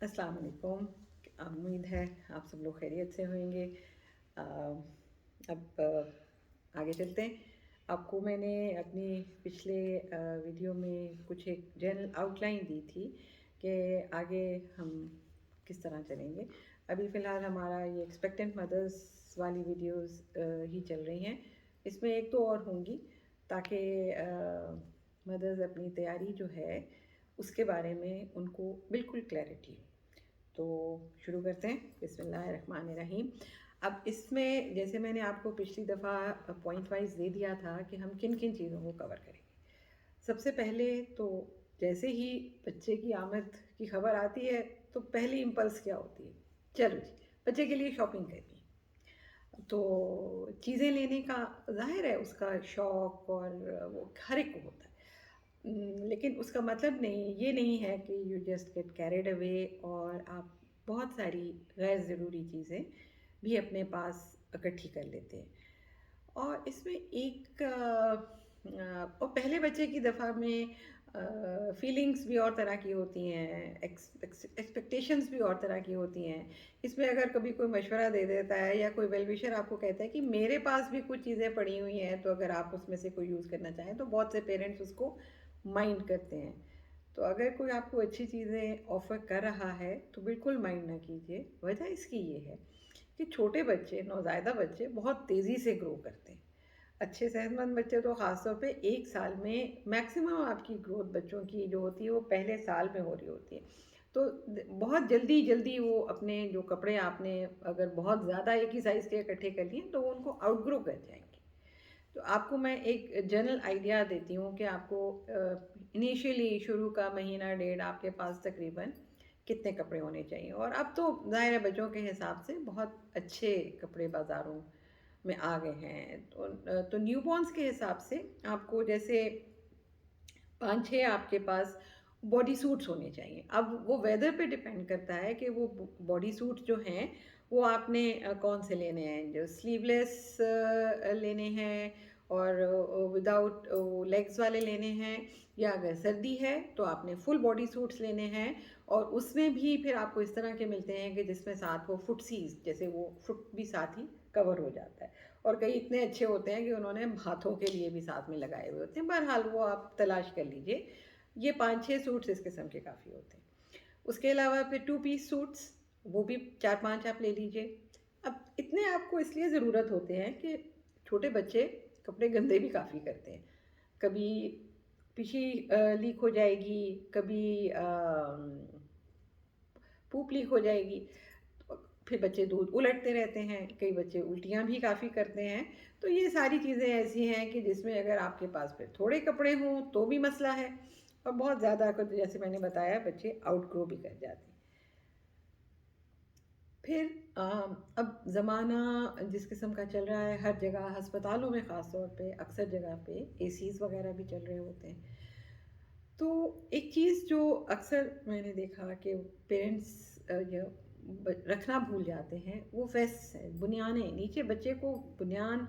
अस्सलाम वालेकुम। उम्मीद है आप सब लोग खैरियत से होंगे। अ, अब आगे चलते हैं। आपको मैंने अपनी पिछले वीडियो में कुछ एक जनरल आउटलाइन दी थी कि आगे हम किस तरह चलेंगे। अभी फ़िलहाल हमारा ये एक्सपेक्टेंट मदर्स वाली वीडियोस ही चल रही हैं। इसमें एक दो और होंगी ताकि मदर्स अपनी तैयारी जो है उसके बारे में उनको बिल्कुल क्लैरिटी हो। तो शुरू करते हैं। बिस्मिल्लाहिर्रहमानिर्रहीम। अब इसमें जैसे मैंने आपको पिछली दफ़ा पॉइंट वाइज दे दिया था कि हम किन किन चीज़ों को कवर करेंगे। सबसे पहले तो जैसे ही बच्चे की आमद की खबर आती है तो पहली इम्पल्स क्या होती है? चलो जी, बच्चे के लिए शॉपिंग करनी है। तो चीज़ें लेने का ज़ाहिर है उसका शौक़ और वो हर एक को होता है। लेकिन उसका मतलब ये नहीं है कि you just get carried away और आप बहुत सारी गैर ज़रूरी चीज़ें भी अपने पास इकट्ठी कर लेते हैं। और इसमें एक और पहले बच्चे की दफ़ा में फीलिंग्स भी और तरह की होती हैं, एक्सपेक्टेशंस भी और तरह की होती हैं। इसमें अगर कभी कोई मशवरा दे देता है या कोई वेल विशर आपको कहता है कि मेरे पास भी कुछ चीज़ें पड़ी हुई हैं, तो अगर आप उसमें से कोई यूज़ करना चाहें, तो बहुत से पेरेंट्स उसको माइंड करते हैं। तो अगर कोई आपको अच्छी चीज़ें ऑफ़र कर रहा है तो बिल्कुल माइंड ना कीजिए। वजह इसकी ये है कि छोटे बच्चे, नौज़ायदा बच्चे बहुत तेज़ी से ग्रो करते हैं। अच्छे सेहतमंद बच्चे तो ख़ास तौर पे 1 साल में मैक्सिमम आपकी ग्रोथ बच्चों की जो होती है वो पहले साल में हो रही होती है। तो बहुत जल्दी-जल्दी वो अपने जो कपड़े आपने अगर बहुत ज़्यादा एक ही साइज़ के इकट्ठे कर लिए तो वो उनको आउटग्रो कर जाएँगे। तो आपको मैं एक जनरल आइडिया देती हूँ कि आपको इनिशियली शुरू का महीना डेढ़ आपके पास तकरीबन कितने कपड़े होने चाहिए। और अब तो ज़ाहिर है बच्चों के हिसाब से बहुत अच्छे कपड़े बाज़ारों में आ गए हैं। तो न्यूबॉर्न्स के हिसाब से आपको जैसे 5-6 आपके पास बॉडी सूट्स होने चाहिए। अब वो वेदर पे डिपेंड करता है कि वो बॉडी सूट जो हैं वो आपने कौन से लेने हैं, जो स्लीवलेस लेने हैं और विदाउट लेग्स वाले लेने हैं, या अगर सर्दी है तो आपने फुल बॉडी सूट्स लेने हैं। और उसमें भी फिर आपको इस तरह के मिलते हैं कि जिसमें साथ वो फुटसीज, जैसे वो फुट भी साथ ही कवर हो जाता है। और कई इतने अच्छे होते हैं कि उन्होंने हाथों के लिए भी साथ में लगाए हुए होते हैं। बहरहाल वो आप तलाश कर लीजिए। ये 5-6 सूट्स इस किस्म के काफ़ी होते हैं। उसके अलावा फिर 2 पीस सूट्स, वो भी 4-5 आप ले लीजिए। अब इतने आपको इसलिए ज़रूरत होते हैं कि छोटे बच्चे कपड़े गंदे भी काफ़ी करते हैं। कभी पीछे लीक हो जाएगी, कभी पूप लीक हो जाएगी। फिर बच्चे दूध उलटते रहते हैं, कई बच्चे उल्टियाँ भी काफ़ी करते हैं। तो ये सारी चीज़ें ऐसी हैं कि जिसमें अगर आपके पास फिर थोड़े कपड़े हों तो भी मसला है, और बहुत ज़्यादा को तो जैसे मैंने बताया बच्चे आउटग्रो भी कर जाते हैं। फिर अब ज़माना जिस किस्म का चल रहा है, हर जगह अस्पतालों में ख़ास तौर पे अक्सर जगह पे एसीज़ वग़ैरह भी चल रहे होते हैं। तो एक चीज़ जो अक्सर मैंने देखा कि पेरेंट्स जो रखना भूल जाते हैं वो वेस्ट है, बुनियानें। नीचे बच्चे को बुनियान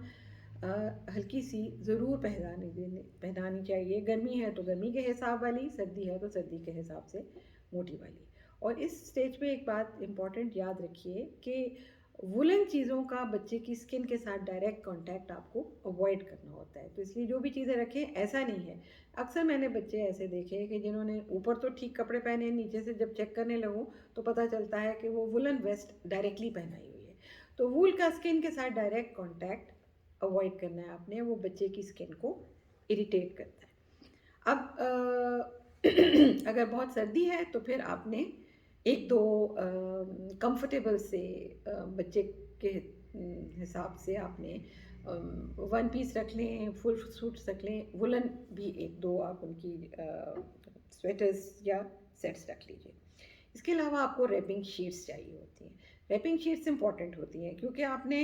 हल्की सी ज़रूर पहनानी चाहिए। गर्मी है तो गर्मी के हिसाब वाली, सर्दी है तो सर्दी के हिसाब से मोटी वाली। और इस स्टेज पे एक बात इम्पॉर्टेंट याद रखिए कि वुलन चीज़ों का बच्चे की स्किन के साथ डायरेक्ट कांटेक्ट आपको अवॉइड करना होता है। तो इसलिए जो भी चीज़ें रखें, ऐसा नहीं है। अक्सर मैंने बच्चे ऐसे देखे कि जिन्होंने ऊपर तो ठीक कपड़े पहने, नीचे से जब चेक करने लगूँ तो पता चलता है कि वो वुलन वेस्ट डायरेक्टली पहनाई हुई है। तो वूल का स्किन के साथ डायरेक्ट कॉन्टैक्ट अवॉइड करना है आपने, वो बच्चे की स्किन को इरिटेट करता है। अब अगर बहुत सर्दी है तो फिर आपने एक दो कंफर्टेबल से बच्चे के हिसाब से आपने वन पीस रख लें, फुल सूट्स रख लें, वुलन भी एक दो आप उनकी स्वेटर्स या सेट्स रख लीजिए। इसके अलावा आपको रैपिंग शीट्स चाहिए होती हैं। रैपिंग शीट्स इंपॉर्टेंट होती हैं क्योंकि आपने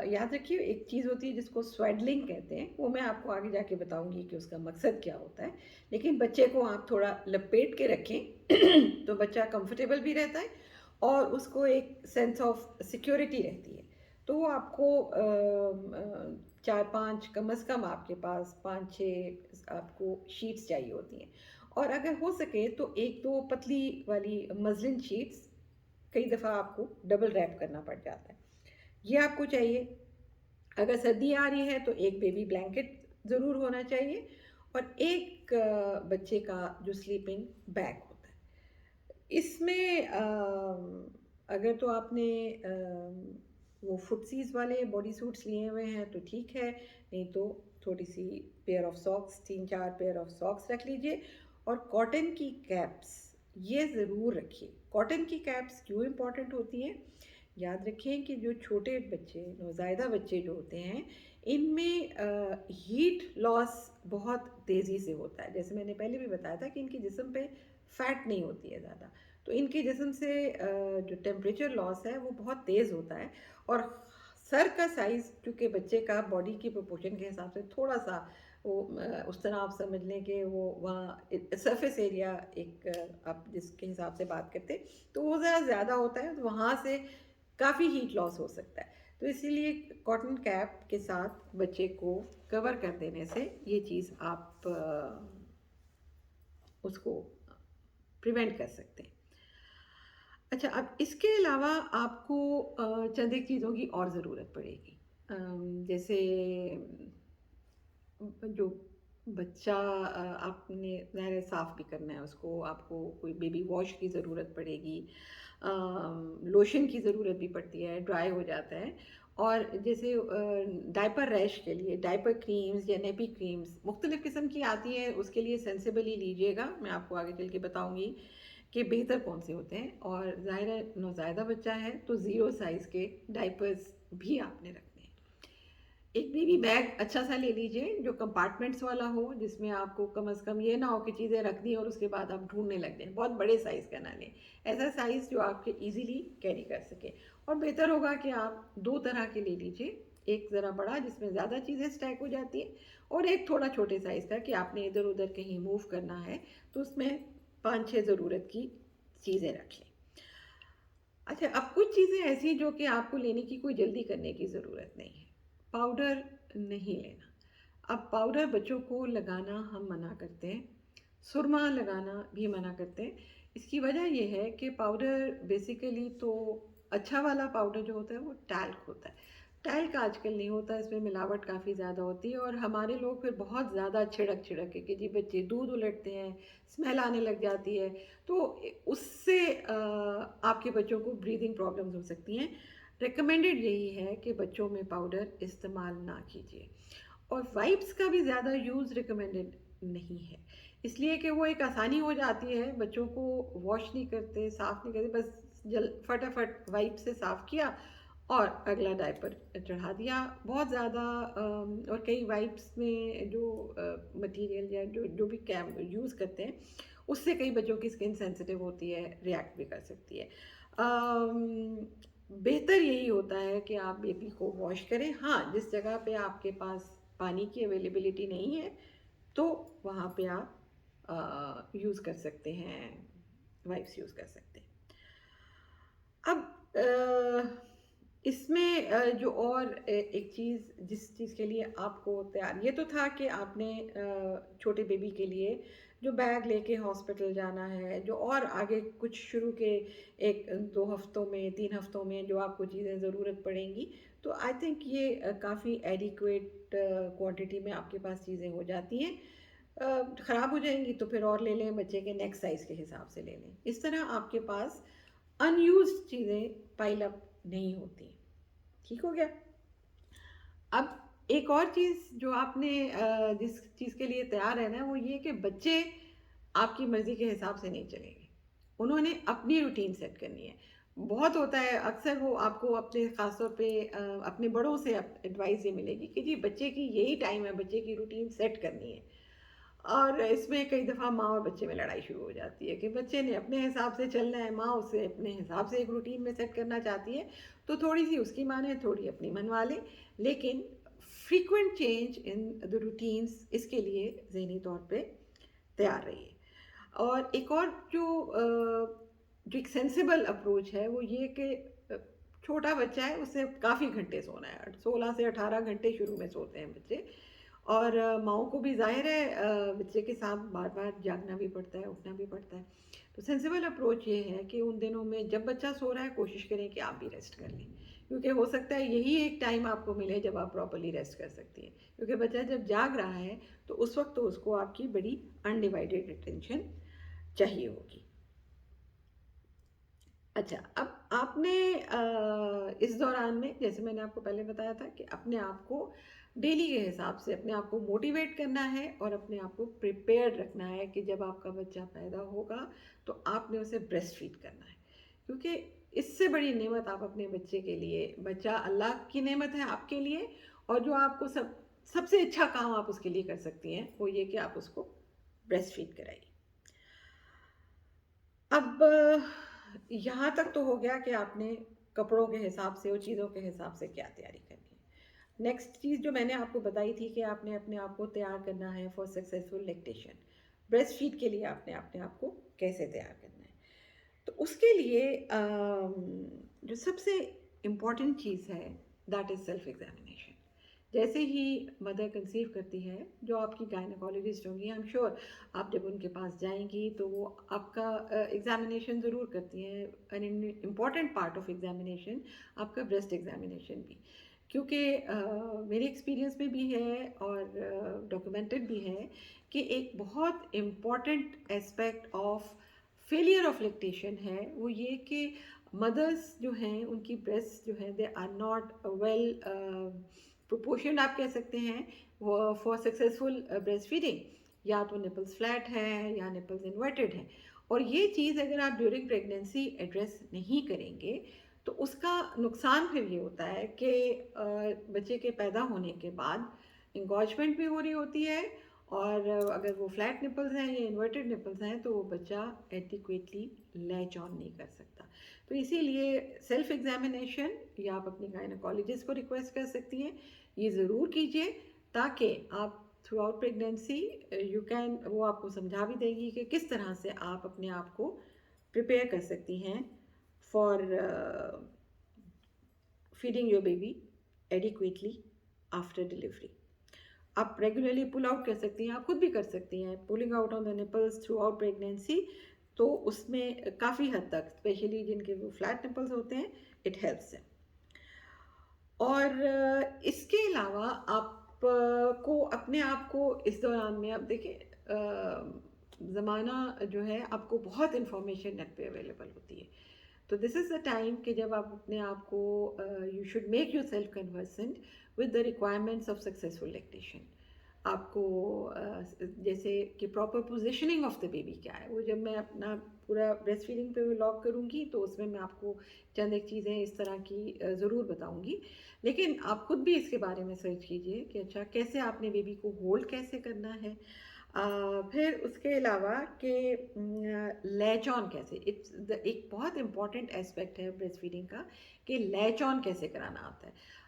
याद रखिए एक चीज़ होती है जिसको स्वेडलिंग कहते हैं, वो मैं आपको आगे जाके बताऊंगी कि उसका मकसद क्या होता है। लेकिन बच्चे को आप थोड़ा लपेट के रखें तो बच्चा कंफर्टेबल भी रहता है और उसको एक सेंस ऑफ सिक्योरिटी रहती है। तो वो आपको 4-5 कम अज़ कम आपके पास 5-6 आपको शीट्स चाहिए होती हैं। और अगर हो सके तो एक दो पतली वाली मसलिन शीट्स कई दफ़ा आपको डबल रैप करना पड़ जाता है, ये आपको चाहिए। अगर सर्दी आ रही है तो एक बेबी ब्लैंकेट ज़रूर होना चाहिए और एक बच्चे का जो स्लीपिंग बैग होता है। इसमें अगर तो आपने वो फुटसीज़ वाले बॉडी सूट्स लिए हुए हैं तो ठीक है, नहीं तो थोड़ी सी pair of socks, 3-4 pair of socks रख लीजिए। और कॉटन की कैप्स ये ज़रूर रखिए। कॉटन की कैप्स क्यों इम्पॉर्टेंट होती हैं? याद रखें कि जो छोटे बच्चे, नौज़ायदा बच्चे जो होते हैं, इनमें हीट लॉस बहुत तेज़ी से होता है। जैसे मैंने पहले भी बताया था कि इनके जिस्म पे फैट नहीं होती है ज़्यादा, तो इनके जिस्म से जो टेम्परेचर लॉस है वो बहुत तेज़ होता है। और सर का साइज़ चूँकि बच्चे का बॉडी की प्रोपोर्शन के हिसाब से थोड़ा सा वो उस तरह आप समझ लें कि वो वहाँ सरफेस एरिया एक आप जिसके हिसाब से बात करते हैं तो वो ज़रा ज़्यादा होता है, तो वहाँ से काफ़ी हीट लॉस हो सकता है। तो इसीलिए कॉटन कैप के साथ बच्चे को कवर कर देने से ये चीज़ आप उसको प्रिवेंट कर सकते हैं। अच्छा, अब इसके अलावा आपको चंद एक चीज़ों की और ज़रूरत पड़ेगी। जैसे जो बच्चा आपने ज़ाहिर है साफ़ भी करना है उसको, आपको कोई बेबी वॉश की ज़रूरत पड़ेगी, लोशन की ज़रूरत भी पड़ती है, ड्राई हो जाता है। और जैसे डायपर रैश के लिए डायपर क्रीम्स या नेपी क्रीम्स मुख्तलिफ़ किस्म की आती हैं, उसके लिए सेंसिबली लीजिएगा। मैं आपको आगे चल के बताऊँगी कि बेहतर कौन से होते हैं। और ज़ाहिर है नौज़ायदा बच्चा है तो ज़ीरो साइज़ के डायपर्स भी आपने रखने हैं। एक बेबी बैग अच्छा सा ले लीजिए जो कंपार्टमेंट्स वाला हो, जिसमें आपको कम से कम ये ना हो कि चीज़ें रख दी और उसके बाद आप ढूंढने लग जाएं। बहुत बड़े साइज़ का ना लें, ऐसा साइज़ जो आपके इजीली कैरी कर सके। और बेहतर होगा कि आप दो तरह के ले लीजिए, एक ज़रा बड़ा जिसमें ज़्यादा चीज़ें स्टैक हो जाती हैं, और एक थोड़ा छोटे साइज़ का कि आपने इधर उधर कहीं मूव करना है तो उसमें 5-6 ज़रूरत की चीज़ें रख लें। अच्छा, अब कुछ चीज़ें ऐसी जो कि आपको लेने की कोई जल्दी करने की ज़रूरत नहीं है। पाउडर नहीं लेना। अब पाउडर बच्चों को लगाना हम मना करते हैं, सुरमा लगाना भी मना करते हैं। इसकी वजह ये है कि पाउडर बेसिकली तो अच्छा वाला पाउडर जो होता है वो टैल्क होता है। टैल्क आजकल नहीं होता, इसमें मिलावट काफ़ी ज़्यादा होती है और हमारे लोग फिर बहुत ज़्यादा छिड़क छिड़क के कि जी बच्चे दूध उलटते हैं, स्मेल आने लग जाती है, तो उससे आपके बच्चों को ब्रीदिंग प्रॉब्लम्स हो सकती हैं। रिकमेंडेड यही है कि बच्चों में पाउडर इस्तेमाल ना कीजिए। और वाइप्स का भी ज़्यादा यूज़ रिकमेंडेड नहीं है, इसलिए कि वो एक आसानी हो जाती है, बच्चों को वॉश नहीं करते, साफ़ नहीं करते, बस जल फटाफट वाइप से साफ़ किया और अगला डायपर चढ़ा दिया। बहुत ज़्यादा और कई वाइप्स में जो मटेरियल या जो जो भी कैम यूज़ करते हैं उससे कई बच्चों की स्किन सेंसिटिव होती है, रिएक्ट भी कर सकती है। बेहतर यही होता है कि आप बेबी को वॉश करें। हाँ, जिस जगह पे आपके पास पानी की अवेलेबिलिटी नहीं है तो वहाँ पे आप यूज़ कर सकते हैं, वाइप्स यूज़ कर सकते हैं। अब इसमें जो और एक चीज़ जिस चीज़ के लिए आपको तैयार, ये तो था कि आपने छोटे बेबी के लिए जो बैग लेके हॉस्पिटल जाना है, जो और आगे कुछ शुरू के 1-2 हफ्तों में 3 हफ्तों में जो आपको चीज़ें ज़रूरत पड़ेंगी, तो आई थिंक ये काफ़ी एडिक्वेट क्वांटिटी में आपके पास चीज़ें हो जाती हैं। ख़राब हो जाएंगी तो फिर और ले लें, बच्चे के नेक्स्ट साइज़ के हिसाब से ले लें। इस तरह आपके पास अनयूज्ड चीज़ें पाइल अप नहीं होती। ठीक हो गया? अब एक और चीज़ जो आपने जिस चीज़ के लिए तैयार रहना है वो ये कि बच्चे आपकी मर्ज़ी के हिसाब से नहीं चलेंगे। उन्होंने अपनी रूटीन सेट करनी है। बहुत होता है अक्सर वो आपको अपने ख़ास तौर पे अपने बड़ों से एडवाइस ये मिलेगी कि जी बच्चे की यही टाइम है, बच्चे की रूटीन सेट करनी है। और इसमें कई दफ़ा माँ और बच्चे में लड़ाई शुरू हो जाती है कि बच्चे ने अपने हिसाब से चलना है, माँ उसे अपने हिसाब से एक रूटीन में सेट करना चाहती है, तो थोड़ी सी उसकी माने, थोड़ी अपनी मनवा लें। लेकिन frequent change in the routines, इसके लिए ज़हनी तौर पे तैयार रहिए। और एक और जो एक सेंसिबल अप्रोच है वो ये कि छोटा बच्चा है, उससे काफ़ी घंटे सोना है, 16 से 18 घंटे शुरू में सोते हैं बच्चे। और माँओं को भी ज़ाहिर है बच्चे के साथ बार बार जागना भी पड़ता है, उठना भी पड़ता है। तो सेंसिबल अप्रोच ये है कि उन दिनों में जब बच्चा सो रहा है कोशिश करें कि आप भी रेस्ट कर लें, क्योंकि हो सकता है यही एक टाइम आपको मिले जब आप प्रॉपर्ली रेस्ट कर सकती हैं, क्योंकि बच्चा जब जाग रहा है तो उस वक्त तो उसको आपकी बड़ी अनडिवाइडेड अटेंशन चाहिए होगी। अच्छा, अब आपने इस दौरान में जैसे मैंने आपको पहले बताया था कि अपने आप को डेली के हिसाब से अपने आप को मोटिवेट करना है और अपने आप को प्रिपेयर्ड रखना है कि जब आपका बच्चा पैदा होगा तो आपने उसे ब्रेस्ट फीड करना है, क्योंकि इससे बड़ी नेमत आप अपने बच्चे के लिए, बच्चा अल्लाह की नेमत है आपके लिए, और जो आपको सबसे अच्छा काम आप उसके लिए कर सकती हैं वो ये कि आप उसको ब्रेस्ट फीड कराइए। अब यहाँ तक तो हो गया कि आपने कपड़ों के हिसाब से और चीज़ों के हिसाब से क्या तैयारी करनी है। नेक्स्ट चीज़ जो मैंने आपको बताई थी कि आपने अपने आप को तैयार करना है for successful lactation, breast feed के लिए आपने अपने आप को कैसे तैयार करना है। तो उसके लिए जो सबसे इम्पॉर्टेंट चीज़ है दैट इज़ सेल्फ एग्जामिनेशन। जैसे ही मदर कंसीव करती है, जो आपकी गायनेकोलॉजिस्ट होंगी, आई एम श्योर आप जब उनके पास जाएंगी तो वो आपका एग्जामिनेशन ज़रूर करती हैं। An important part of examination आपका ब्रेस्ट एग्जामिनेशन भी, क्योंकि मेरे एक्सपीरियंस में भी है और डॉक्यूमेंटेड भी है कि एक बहुत important aspect of failure of lactation है वो ये कि मदर्स जो हैं उनकी ब्रेस्ट जो है they are not well proportion आप कह सकते हैं फॉर सक्सेसफुल ब्रेस्ट फीडिंग। या तो निपल्स फ्लैट है या निपल्स इन्वर्टेड है, और ये चीज़ अगर आप ड्यूरिंग प्रेगनेंसी एड्रेस नहीं करेंगे तो उसका नुकसान फिर ये होता है कि बच्चे के पैदा होने के बाद इंगॉजमेंट भी हो रही होती है, और अगर वो फ्लैट निपल्स हैं या इन्वर्टेड निपल्स हैं तो वो बच्चा एडिक्वेटली लैच ऑन नहीं कर सकता। तो इसीलिए सेल्फ एग्जामिनेशन या आप अपनी गायनेकोलॉजिस्ट को रिक्वेस्ट कर सकती हैं, ये ज़रूर कीजिए ताकि आप through out pregnancy you can, वो आपको समझा भी देगी कि किस तरह से आप अपने आप को प्रिपेयर कर सकती हैं for feeding your baby adequately after delivery. आप रेगुलरली पुल आउट कर सकती हैं, आप खुद भी कर सकती हैं pulling out on the nipples through out pregnancy. तो उसमें काफ़ी हद तक स्पेशली जिनके वो फ्लैट निपल्स होते हैं इट हेल्प्स है। और इसके अलावा आप को अपने आप को इस दौरान में, अब देखिए ज़माना जो है आपको बहुत इन्फॉर्मेशन नेट पे अवेलेबल होती है, तो दिस इज़ द टाइम कि जब आप अपने आप को you should make your self conversant with the requirements of successful lactation. आपको जैसे कि proper positioning of the baby क्या है, वो जब मैं अपना पूरा ब्रेस्ट फीडिंग पे व्लॉग करूँगी तो उसमें मैं आपको चंद एक चीज़ें इस तरह की ज़रूर बताऊँगी, लेकिन आप खुद भी इसके बारे में सर्च कीजिए कि अच्छा कैसे आपने बेबी को होल्ड कैसे करना है। फिर उसके अलावा कि लैच ऑन कैसे, इट्स एक बहुत इंपॉर्टेंट एस्पेक्ट है ब्रेस्ट फीडिंग का कि लैच ऑन कैसे कराना आता है।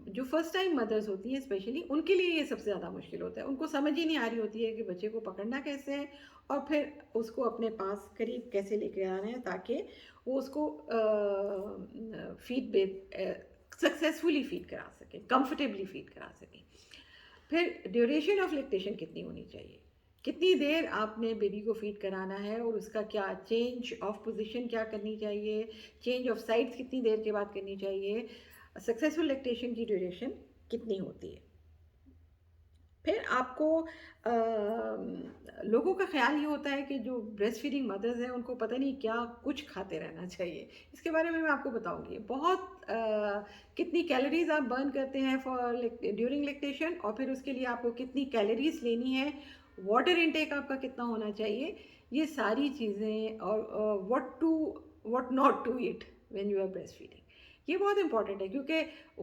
जो फर्स्ट टाइम मदर्स होती हैं स्पेशली उनके लिए ये सबसे ज़्यादा मुश्किल होता है, उनको समझ ही नहीं आ रही होती है कि बच्चे को पकड़ना कैसे है और फिर उसको अपने पास करीब कैसे लेके आना है ताकि वो उसको फीड सक्सेसफुली फीड करा सकें, कंफर्टेबली फीड करा सकें। फिर ड्यूरेशन ऑफ लैक्टेशन कितनी होनी चाहिए, कितनी देर आपने बेबी को फीड कराना है और उसका क्या चेंज ऑफ पोजीशन क्या करनी चाहिए, चेंज ऑफ साइड्स कितनी देर के बाद करनी चाहिए, सक्सेसफुल लैक्टेशन की ड्यूरेशन कितनी होती है। फिर आपको लोगों का ख्याल ये होता है कि जो ब्रेस्ट फीडिंग मदर्स हैं उनको पता नहीं क्या कुछ खाते रहना चाहिए, इसके बारे में मैं आपको बताऊंगी। बहुत कितनी कैलोरीज आप बर्न करते हैं फॉर ड्यूरिंग लैक्टेशन, और फिर उसके लिए आपको कितनी कैलोरीज लेनी है, वाटर इनटेक आपका कितना होना चाहिए, ये सारी चीज़ें, और what not to eat when you are breastfeeding, ये बहुत इंपॉर्टेंट है। क्योंकि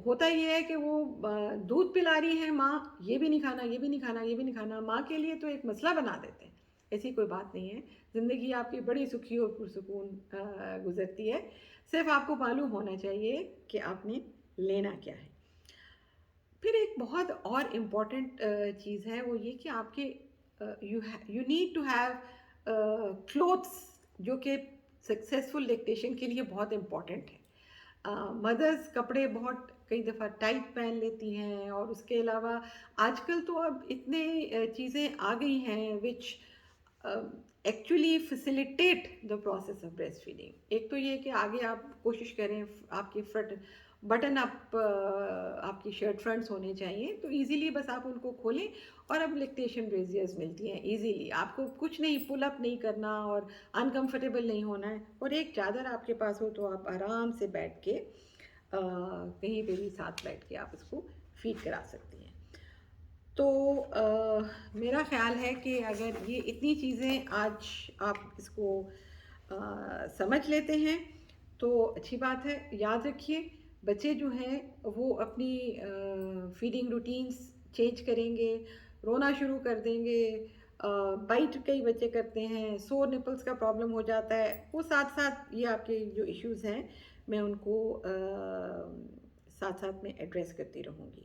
होता ये है कि वो दूध पिला रही है माँ, ये भी नहीं खाना, ये भी नहीं खाना, ये भी नहीं खाना, माँ के लिए तो एक मसला बना देते हैं। ऐसी कोई बात नहीं है, ज़िंदगी आपकी बड़ी सुखी और पुरसुकून गुजरती है, सिर्फ आपको मालूम होना चाहिए कि आपने लेना क्या है। फिर एक बहुत और इम्पॉर्टेंट चीज़ है वो ये कि आपके you need to have clothes जो कि सक्सेसफुल लैक्टेशन के लिए बहुत इम्पॉर्टेंट है। मदर्स कपड़े बहुत कई दफ़ा टाइट पहन लेती हैं, और उसके अलावा आजकल तो अब इतने चीज़ें आ गई हैं which actually facilitate the process of breast feeding. एक तो ये कि आगे आप कोशिश करें, आपकी फ्रंट बटन अप आपकी शर्ट फ्रंट्स होने चाहिए, तो इजीली बस आप उनको खोलें, और अब लैक्टेशन ब्रेजियर्स मिलती हैं इजीली, आपको कुछ नहीं, पुल अप नहीं करना और अनकंफर्टेबल नहीं होना है, और एक चादर आपके पास हो तो आप आराम से बैठ के कहीं पे भी साथ बैठ के आप इसको फीड करा सकती हैं। तो मेरा ख़्याल है कि अगर ये इतनी चीज़ें आज आप इसको समझ लेते हैं तो अच्छी बात है। याद रखिए, बच्चे जो हैं वो अपनी फीडिंग रूटीन्स चेंज करेंगे, रोना शुरू कर देंगे, बाइट कई बच्चे करते हैं, सोर निपल्स का प्रॉब्लम हो जाता है, वो साथ साथ ये आपके जो इश्यूज़ हैं मैं उनको साथ साथ में एड्रेस करती रहूँगी।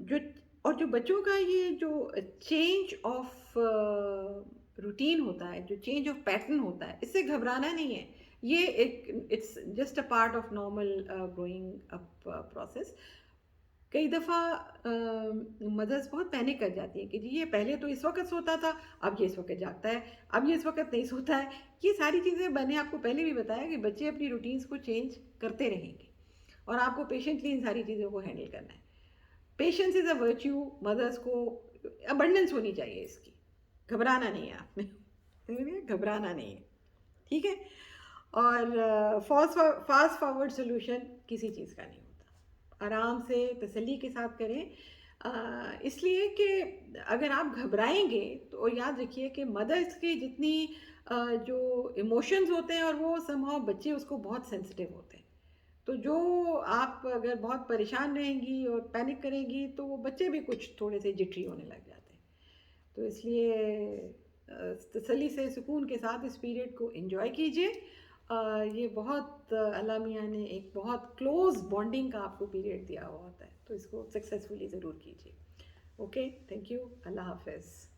जो और जो बच्चों का ये जो चेंज ऑफ रूटीन होता है, जो चेंज ऑफ पैटर्न होता है, इससे घबराना नहीं है। ये एक it's just a part of normal growing up process. कई दफ़ा मदर्स बहुत पैनिक कर जाती हैं कि जी ये पहले तो इस वक्त सोता था, अब ये इस वक्त जागता है, अब ये इस वक्त नहीं सोता है। ये सारी चीज़ें मैंने आपको पहले भी बताया कि बच्चे अपनी रूटीन्स को चेंज करते रहेंगे, और आपको पेशेंटली इन सारी चीज़ों को हैंडल करना है। Patience is a virtue, mothers को अबंडेंस होनी चाहिए इसकी, घबराना नहीं है आपने घबराना नहीं है, ठीक है। और फास्ट फॉरवर्ड सोल्यूशन किसी चीज़ का नहीं होता, आराम से तसल्ली के साथ करें। इसलिए कि अगर आप घबराएंगे तो याद रखिए कि मदर्स की जितनी जो इमोशंस होते हैं, और वो समहाउ बच्चे उसको बहुत सेंसिटिव होते हैं, तो जो आप अगर बहुत परेशान रहेंगी और पैनिक करेंगी तो वो बच्चे भी कुछ थोड़े से जिटरी होने लग जाते हैं। तो इसलिए तसल्ली से सुकून के साथ इस पीरियड को एंजॉय कीजिए। ये बहुत अल्लाह मियाँ ने एक बहुत क्लोज बॉन्डिंग का आपको पीरियड दिया हुआ होता है, तो इसको सक्सेसफुली ज़रूर कीजिए। ओके, थैंक यू, अल्लाह हाफिज़।